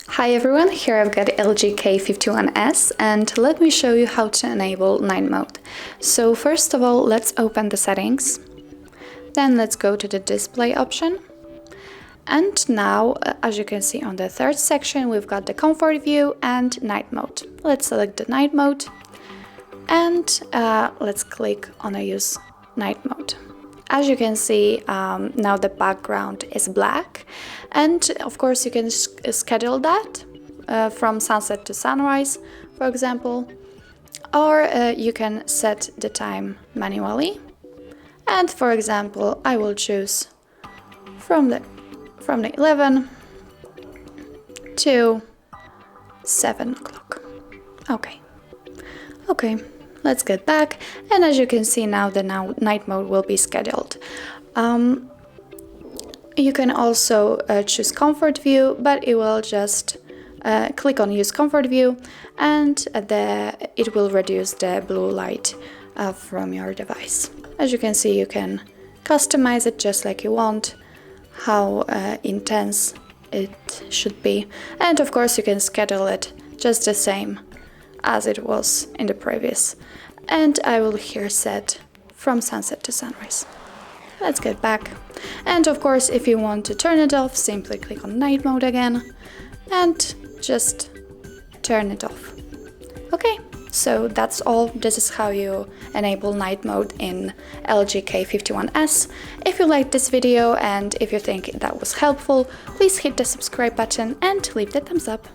Hi everyone, here I've got LG K51s and let me show you how to enable night mode. So first of all, let's open the settings. Then let's go to the display option. And now, as you can see on the third section, we've got the comfort view and night mode. Let's select the night mode and let's click on use night mode. As you can see, now the background is black, and of course you can schedule that from sunset to sunrise, for example, or you can set the time manually. And for example, I will choose from the 11 to 7 o'clock. Okay, let's get back, and as you can see now, the night mode will be scheduled. You can also choose comfort view, but it will just click on use comfort view, and it will reduce the blue light from your device. As you can see, you can customize it just like you want, how intense it should be, and of course you can schedule it just the same as it was in the previous. And I will here set from sunset to sunrise. Let's get back. And of course, if you want to turn it off, simply click on night mode again and just turn it off. Okay, so that's all. This is how you enable night mode in LG K51s. If you liked this video and if you think that was helpful, please hit the subscribe button and leave the thumbs up.